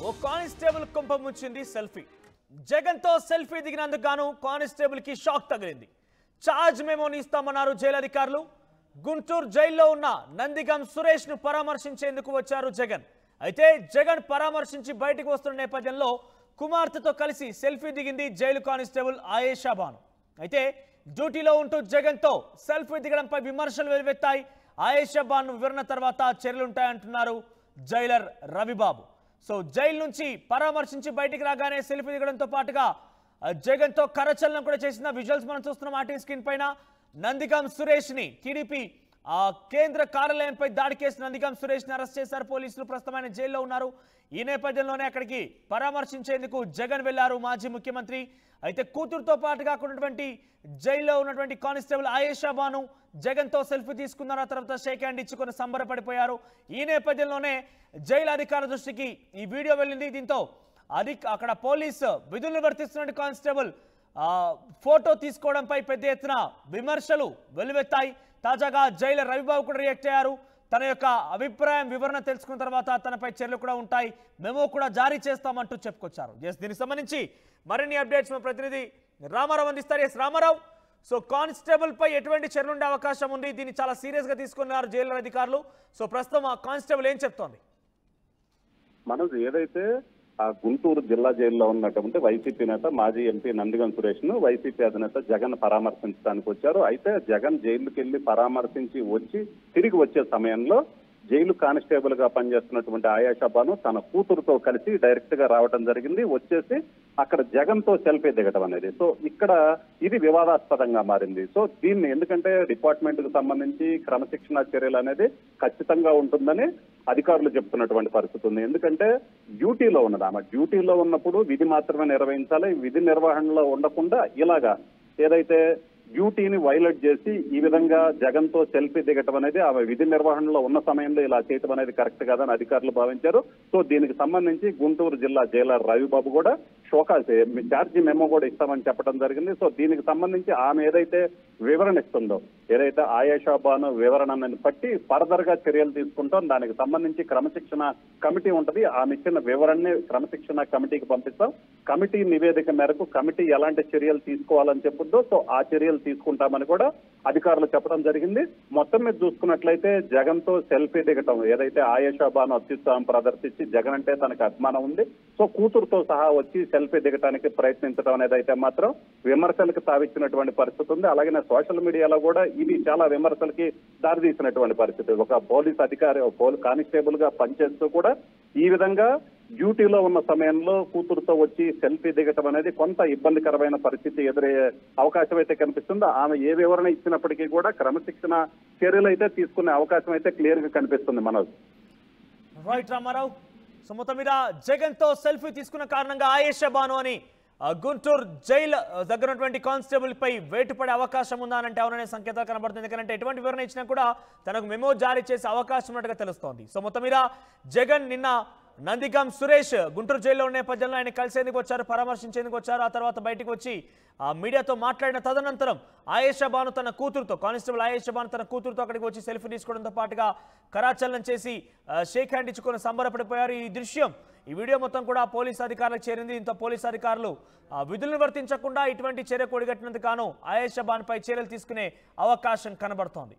ఓ constable కుంప ముంచింది selfie. Jagan తో selfie దిగినందుకు గాను కానిస్టేబుల్ కి షాక్ తగిలింది. చార్జ్ మెమోని ఇస్తామన్నారు జైలు అధికారులు. గుంటూరు జైల్లో ఉన్న నందిగం సురేష్ ను పరామర్శించేందుకు వచ్చారు జగన్. అయితే జగన్ పరామర్శించి బయటకు వస్తున్న నేపథ్యంలో కుమార్తెతో కలిసి సెల్ఫీ దిగింది జైలు కానిస్టేబుల్ ఆయేషా బాను. అయితే డ్యూటీలో ఉంటూ జగన్ తో సెల్ఫీ దిగడంపై విమర్శలు వెలువెత్తాయి. ఆయేషా బాను వివరణ తర్వాత చర్యలుంటాయంటున్నారు జైలర్ రవిబాబు. సో జైలు నుంచి పరామర్శించి బయటికి రాగానే సెల్ఫీ దిగడంతో పాటుగా జగన్ తో కరచలనం కూడా చేసిన విజువల్స్ మనం చూస్తున్నాం ఆర్టీ స్క్రీన్ పైన. నందిగం సురేష్ ని టీడీపీ కేంద్ర కార్యాలయంపై దాడి కేసు నందిగం సురేష్ ని అరెస్ట్ చేశారు పోలీసులు. ప్రస్తుతం ఆయన జైల్లో ఉన్నారు. ఈ నేపథ్యంలోనే అక్కడికి పరామర్శించేందుకు జగన్ వెళ్లారు మాజీ ముఖ్యమంత్రి. అయితే కూతురుతో పాటుగా ఉన్నటువంటి జైల్లో ఉన్నటువంటి కానిస్టేబుల్ ఆయేషా బాను జగన్ తో సెల్ఫీ తీసుకున్నారు. ఆ తర్వాత షేక్ హ్యాండ్ ఇచ్చుకొని సంబరపడిపోయారు. ఈ నేపథ్యంలోనే జైలు అధికారుల దృష్టికి ఈ వీడియో వెళ్ళింది. దీంతో అక్కడ పోలీసు విధులు నిర్వర్తిస్తున్న కానిస్టేబుల్ ఫోటో తీసుకోవడంపై పెద్ద ఎత్తున విమర్శలు వెల్లువెత్తాయి. తాజాగా జైలర్ రవిబాబు కూడా రియాక్ట్ అయ్యారు. తన యొక్క అభిప్రాయం వివరణ తెలుసుకున్న తర్వాత తనపై చర్యలు కూడా ఉంటాయి, మెమో కూడా జారీ చేస్తామంటూ చెప్పుకొచ్చారు. దీనికి సంబంధించి మరిన్ని అప్డేట్స్ మా ప్రతినిధి రామారావు అందిస్తారు. రామారావు, సో కానిస్టేబుల్ పై ఎటువంటి చర్యలు ఉండే అవకాశం ఉంది? దీన్ని చాలా సీరియస్ గా తీసుకున్నారు జైలు అధికారులు. సో ప్రస్తుతం ఆ కానిస్టేబుల్ ఏం చెప్తోంది? మనోజ్, ఏదైతే ఆ గుంటూరు జిల్లా జైల్లో ఉన్నటువంటి వైసీపీ నేత మాజీ ఎంపీ నందిగం సురేష్ ను వైసీపీ అధినేత జగన్ పరామర్శించడానికి వచ్చారు. అయితే జగన్ జైలుకి వెళ్లి పరామర్శించి వచ్చి తిరిగి వచ్చే సమయంలో జైలు కానిస్టేబుల్ గా పనిచేస్తున్నటువంటి ఆయేషా బాను తన కూతురుతో కలిసి డైరెక్ట్ గా రావడం జరిగింది. వచ్చేసి అక్కడ జగన్ తో సెల్ఫీ దిగటం అనేది, సో ఇక్కడ ఇది వివాదాస్పదంగా మారింది. సో దీన్ని ఎందుకంటే డిపార్ట్మెంట్ కు సంబంధించి క్రమశిక్షణ చర్యలు అనేది ఖచ్చితంగా ఉంటుందని అధికారులు చెప్తున్నటువంటి పరిస్థితి ఉంది. ఎందుకంటే డ్యూటీలో ఉన్నది, ఆమె డ్యూటీలో ఉన్నప్పుడు విధి మాత్రమే నిర్వహించాలి. విధి నిర్వహణలో ఉండకుండా ఇలాగా ఏదైతే డ్యూటీని వైలేట్ చేసి ఈ విధంగా జగన్ తో సెల్ఫీ దిగటం అనేది ఆమె విధి నిర్వహణలో ఉన్న సమయంలో ఇలా చేయటం అనేది కరెక్ట్ కాదని అధికారులు భావించారు. సో దీనికి సంబంధించి గుంటూరు జిల్లా జైలర్ రవిబాబు కూడా ఛార్జీ మెమో కూడా ఇస్తామని చెప్పడం జరిగింది. సో దీనికి సంబంధించి ఆమె ఏదైతే వివరణ ఇస్తుందో, ఏదైతే ఆయేషా బాను వివరణను బట్టి ఫర్దర్ గా చర్యలు తీసుకుంటాం. దానికి సంబంధించి క్రమశిక్షణ కమిటీ ఉంటది, ఆమె ఇచ్చిన వివరణని క్రమశిక్షణ కమిటీకి పంపిస్తాం. కమిటీ నివేదిక మేరకు కమిటీ ఎలాంటి చర్యలు తీసుకోవాలని చెప్పుద్దో సో ఆ చర్యలు తీసుకుంటామని కూడా అధికారులు చెప్పడం జరిగింది. మొత్తం మీద చూసుకున్నట్లయితే జగన్ తో సెల్ఫీ దిగటం, ఏదైతే ఆయేషా బాను అత్యుత్సాహం ప్రదర్శించి జగన్ అంటే తనకు అభిమానం ఉంది, సో కూతురుతో సహా వచ్చి సెల్ఫీ దిగటానికి ప్రయత్నించడం అనేది అయితే మాత్రం విమర్శలకు తావిచ్చినటువంటి పరిస్థితి ఉంది. అలాగే సోషల్ మీడియాలో కూడా ఇది చాలా విమర్శలకి దారితీసినటువంటి పరిస్థితి. ఒక పోలీస్ అధికారి కానిస్టేబుల్ గా పనిచేస్తూ కూడా ఈ విధంగా డ్యూటీలో ఉన్న సమయంలో కూతురుతో వచ్చి సెల్ఫీ దిగటం అనేది కొంత ఇబ్బందికరమైన పరిస్థితి ఎదురయ్యే అవకాశం అయితే కనిపిస్తుంది. ఆమె ఏ వివరణ ఇచ్చినప్పటికీ కూడా క్రమశిక్షణ చర్యలు అయితే తీసుకునే అవకాశం అయితే క్లియర్ గా కనిపిస్తుంది. మనోజ్, రైట్ రామారావు. సో మొత్తం మీద జగన్ తో సెల్ఫీ తీసుకున్న కారణంగా ఆయేషా బాను అని గుంటూరు జైలు దగ్గర ఉన్నటువంటి కానిస్టేబుల్ పై వేటు పడే అవకాశం ఉందా అంటే అవుననే సంకేతాలు కనబడుతుంది. ఎందుకంటే ఎటువంటి వివరణ ఇచ్చినా కూడా తనకు మెమో జారీ చేసే అవకాశం ఉన్నట్టుగా తెలుస్తోంది. సో మొత్తం మీద జగన్ నిన్న నందిగం సురేష్ గుంటూరు జైల్లో ఉన్న నేపథ్యంలో ఆయన కలిసేందుకు వచ్చారు, పరామర్శించేందుకు వచ్చారు. ఆ తర్వాత బయటకు వచ్చి మీడియాతో మాట్లాడిన తదనంతరం ఆయేషా బాను తన కూతురుతో, కానిస్టేబుల్ ఆయేషా బాను తన కూతురుతో అక్కడికి వచ్చి సెల్ఫీ తీసుకోవడంతో పాటుగా కరాచలనం చేసి షేక్ హ్యాండ్ ఇచ్చుకొని సంబరపడిపోయారు. ఈ దృశ్యం, ఈ వీడియో మొత్తం కూడా పోలీసు అధికారులకు చేరింది. దీంతో పోలీసు అధికారులు విధులు నిర్వర్తించకుండా ఇటువంటి చర్య కూడిగట్టినందుకు గాను ఆయేషా బానుపై చర్యలు తీసుకునే అవకాశం కనబడుతోంది.